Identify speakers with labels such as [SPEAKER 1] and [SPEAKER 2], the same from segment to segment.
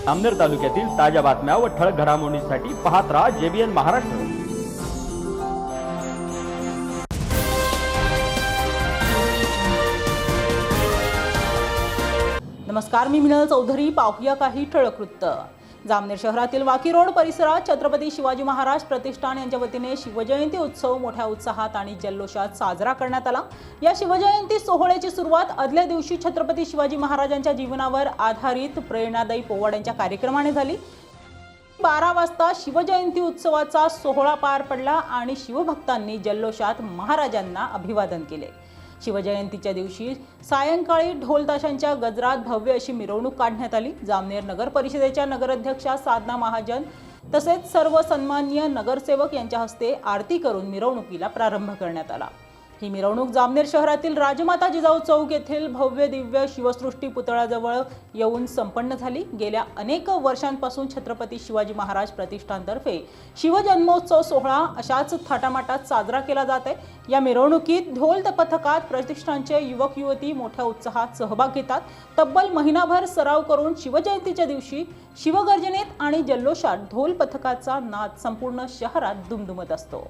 [SPEAKER 1] जामनेर तालुक्यातील ताज्या बातम्या व ठळक घडामोडींसाठी पाहत राहा JBN महाराष्ट्र।
[SPEAKER 2] नमस्कार, मी मिनल चौधरी। पाहूया काही ठळक वृत्त। जामनेर शहरातील वाकी रोड परिसरात छत्रपती शिवाजी महाराज प्रतिष्ठान यांच्या वतीने शिवजयंती उत्सव मोठ्या उत्साहात आणि जल्लोषात साजरा करण्यात आला। या शिवजयंती सोहळ्याची सुरुवात आदल्या दिवशी छत्रपती शिवाजी महाराजांच्या जीवनावर आधारित प्रेरणादायी पोवाड्यांच्या कार्यक्रमाने झाली। 12 वाजता शिवजयंती उत्सवाचा सोहळा पार पडला आणि शिवभक्तांनी जल्लोषात महाराजांना अभिवादन केले। शिवजयंतीच्या दिवशी सायंकाळी ढोल ताशांच्या गजरात भव्य अशी मिरवणूक काढण्यात आली। जामनेर नगर परिषदेच्या नगराध्यक्षा साधना महाजन तसेच सर्व सन्माननीय नगरसेवक यांच्या हस्ते आरती करून मिरवणुकीला प्रारंभ करण्यात आला। ही मिरवणूक जामनेर शहरातील राजमाता जिजाऊ चौक येथील भव्य दिव्य शिवसृष्टी पुतळ्याजवळ येऊन संपन्न झाली। गेल्या अनेक वर्षांपासून छत्रपती शिवाजी महाराज प्रतिष्ठानतर्फे शिवजन्मोत्सव सोहळा अशाच थाटामाटात साजरा केला जात आहे। या मिरवणुकीत ढोल पथकात प्रतिष्ठानचे युवक युवती मोठ्या उत्साहात सहभाग घेतात। तब्बल महिनाभर सराव करून शिवजयंतीच्या दिवशी शिवगर्जनेत आणि जल्लोषात ढोल पथकाचा नाद संपूर्ण शहरात दुमदुमत असतो।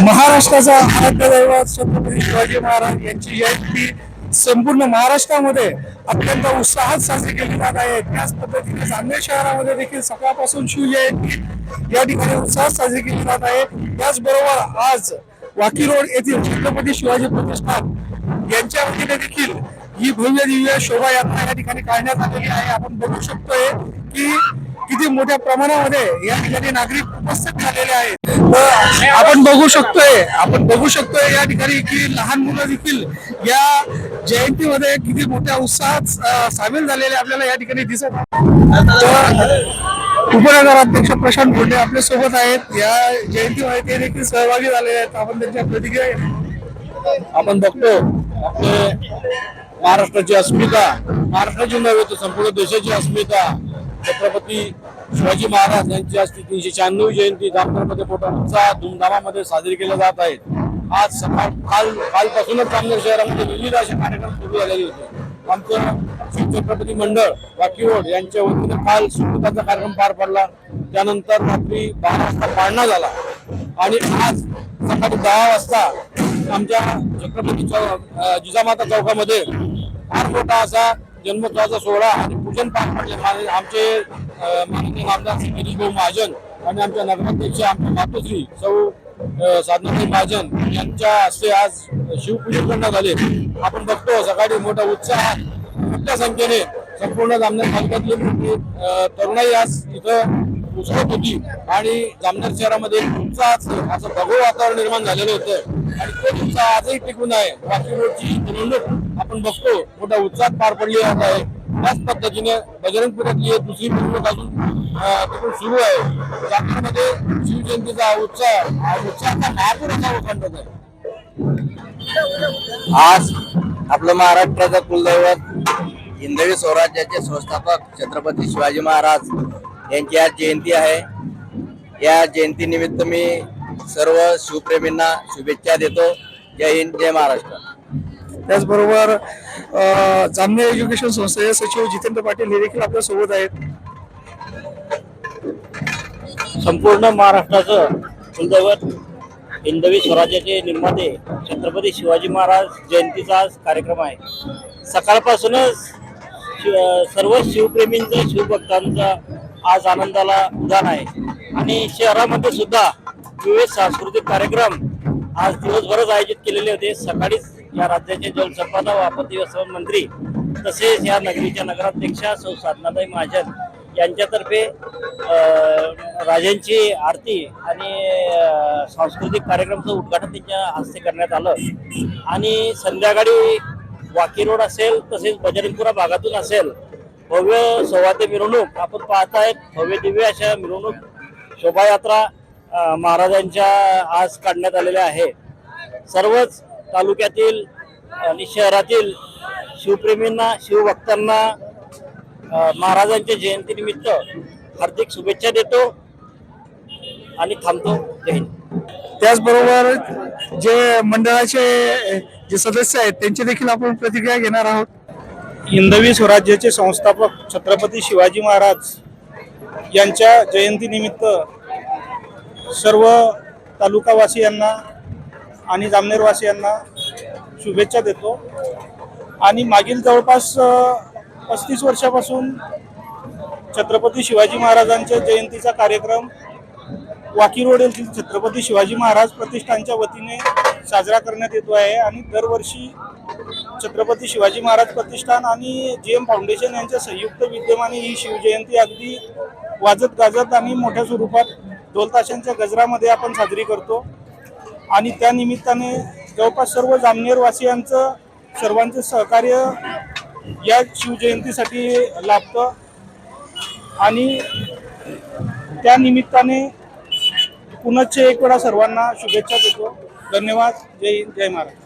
[SPEAKER 3] महाराष्ट्राचा आराध्य दैवत छत्रपती शिवाजी महाराज यांची जयंती संपूर्ण महाराष्ट्रामध्ये अत्यंत उत्साहात साजरी केली जात आहे। त्याच पद्धतीने जामनेर शहरामध्ये देखील सकाळपासून शिवजयंती या ठिकाणी उत्साहात साजरी केली जात आहे। त्याचबरोबर आज वाकी रोड येथील छत्रपती शिवाजी प्रतिष्ठान यांच्या वतीने देखील ही भव्य दिव्य शोभायात्रा या ठिकाणी काढण्यात आलेली आहे। आपण बघू शकतोय की किती मोठ्या प्रमाणामध्ये या ठिकाणी नागरिक उपस्थित झालेले आहेत। आपण बघू शकतोय या ठिकाणी की लहान मुलं देखील या जयंतीमध्ये किती मोठ्या उत्साहात सामील झालेले आपल्याला या ठिकाणी दिसत आहेत। उपनगराध्यक्ष प्रशांत भोंडे आपल्या सोबत आहेत। या जयंतीमध्ये ते देखील सहभागी झालेले आहेत। आपण त्यांच्या प्रतिक्रिया
[SPEAKER 4] आपण बघतो आपले महाराष्ट्राची अस्मिता, महाराष्ट्राची नव्हे तर संपूर्ण देशाची अस्मिता छत्रपती शिवाजी महाराज यांची आज 396वी जयंती जामनेरमध्ये मोठ्या उत्साहात धूमधामामध्ये साजरी केल्या जात आहेत। आज कालपासूनच जामनेर शहरामध्ये विविध असे कार्यक्रम सुरू झालेले होते। आमचं छत्रपती मंडळ वाकी रोड यांच्या वतीने काल सुकृताचा कार्यक्रम पार पडला। त्यानंतर रात्री 12 वाजता पाळणा झाला आणि आज सकाळी 10 वाजता आमच्या छत्रपती जिजामाता चौकामध्ये फार मोठा असा जन्मोत्सवाचा सोहळा आणि पूजन पार पडले। आमचे माननीय आमदार श्री गिरीश भाऊ महाजन आणि आमच्या नगराध्यक्ष आमच्या मातोश्री सौ साधनाताई महाजन यांच्या हस्ते आज शिवपूजन करण्यात आले। आपण बघतो सकाळी मोठा उत्साह मोठ्या संख्येने संपूर्ण जामनेर तालुक्यातली तरुणाई आज इथं उसळत होती आणि जामनेर शहरामध्ये एक उत्साहाचं असं भगवं वातावरण निर्माण झालेलं होतं आणि तो उत्साह आजही टिकून आहे. वाकी रोडची निवडणूक आपण बघतो मोठ्या उत्साहात पार पडली जात आहे. त्याच पद्धतीने बजरंगपुऱ्यातली एक दुसरी निवडणूक अजून तिकडून सुरू आहे. जामनेरमध्ये शिवजयंतीचा हा उत्साहाचा महापूर असा ओसंडत आहे.
[SPEAKER 5] आज आपलं महाराष्ट्राचं कुलदैवत हिंदवी स्वराज्याचे संस्थापक छत्रपती शिवाजी महाराज यांची आज जयंती आहे. या जयंतीनिमित्त मी सर्व शिवप्रेमींना शुभेच्छा देतो. जय हिंद, जय महाराष्ट्र.
[SPEAKER 3] त्याचबरोबर जामनेर एज्युकेशन संस्थेचे सचिव जितेंद्र पाटील हे देखील आपल्या सोबत आहेत.
[SPEAKER 6] संपूर्ण महाराष्ट्राचं कुलदैवत हिंदवी स्वराज्याचे निर्माते छत्रपती शिवाजी महाराज जयंतीचा आज कार्यक्रम आहे. सकाळपासूनच सर्व शिवप्रेमींचं शिवभक्तांचं आज आनंदाला उधाण आहे आणि शहरामध्ये सुद्धा विविध सांस्कृतिक कार्यक्रम आज दिवसभरच आयोजित केलेले होते. सकाळीच या राज्याचे जलसंपदा व आपत्ती व्यवस्थापन मंत्री तसेच या नगरीच्या नगराध्यक्षा सौ साधनाताई महाजन यांच्यातर्फे राजांची आरती आणि सांस्कृतिक कार्यक्रमाचं उद्घाटन त्यांच्या हस्ते करण्यात आलं आणि संध्याकाळी वाकी रोड असेल तसेच बजरंगपुरा भागातून असेल भव्य सौवाद्य मिरवणूक आपण पाहतायत. भव्य दिव्य अशा मिरवणूक शोभायात्रा महाराजांच्या आज काढण्यात आलेल्या आहे. सर्वच तालुक्यातील आणि शहरातील शिवप्रेमींना शिवभक्तांना महाराजांच्या जयंतीनिमित्त हार्दिक शुभेच्छा देतो आणि थांबतो. जय हिंद.
[SPEAKER 3] त्याचबरोबर जे मंडळाचे जे सदस्य आहेत त्यांची देखील आपण प्रतिक्रिया घेणार आहोत.
[SPEAKER 7] हिंदवी स्वराज्याचे संस्थापक छत्रपती शिवाजी महाराज यांच्या जयंतीनिमित्त सर्व तालुकावासियांना आणि जामनेरवासियांना शुभेच्छा देतो. आणि मागील जवळपास 35 वर्षापासून छत्रपती शिवाजी महाराजांच्या जयंतीचा कार्यक्रम वाकी रोड येथील छत्रपती शिवाजी महाराज प्रतिष्ठानच्या वतीने साजरा करण्यात येतो आहे. आणि दरवर्षी छत्रपती शिवाजी महाराज प्रतिष्ठान आणि JM फाउंडेशन यांच्या संयुक्त विद्यमाने ही शिवजयंती अगदी वाजत गाजत आणि मोठ्या स्वरूपात ढोलताशांच्या गजरामध्ये आपण साजरी करतो. आणि त्या निमित्ताने जवळपास सर्व जामनेरवासियांचं सर्वांचं सहकार्य या शिवजयंतीसाठी लाभतं आणि त्या निमित्ताने पुनश्च एक वेळा सर्वांना शुभेच्छा देतो. धन्यवाद. जय हिंद, जय महाराष्ट्र.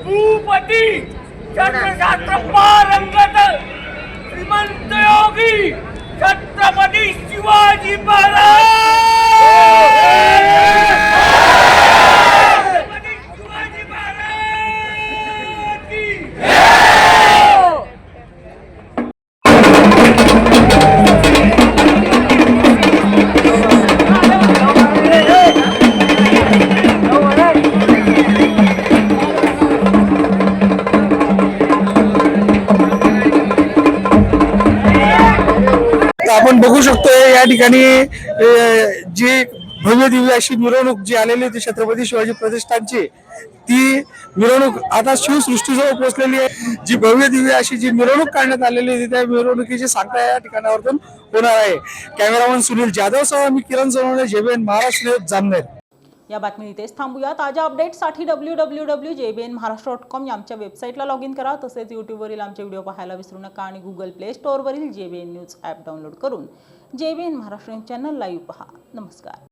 [SPEAKER 8] भूपती छत्रशास्त्र पारंगत श्रीमंत योगी छत्रपती शिवाजी महाराज छत्रपती शिवाजी महाराज की
[SPEAKER 3] आपण बघू शकतो या ठिकाणी जी भव्य दिव्य अशी मिरवणूक जी आलेली होती छत्रपती शिवाजी प्रतिष्ठानची, ती मिरवणूक आता शिवसृष्टीजवळ पोहोचलेली आहे. जी भव्य दिव्य अशी जी मिरवणूक काढण्यात आलेली होती त्या मिरवणुकीची सांगता या ठिकाणावरून होणार आहे. कॅमेरामन सुनील जाधव सह मी किरण सोनवणे, JBN महाराष्ट्र न्यूज, जामनेर.
[SPEAKER 2] या बातमी इथेच थांबूया. ताज्या अपडेट्ससाठी www.jbnmaharashtra.com या आमच्या वेबसाईटला लॉग इन करा. तसेच यूट्यूबवरील आमचे व्हिडिओ पाहायला विसरू नका आणि गुगल प्ले स्टोअरवरील JBN न्यूज ॲप डाउनलोड करून JBN Maharashtra news channel live पहा. नमस्कार.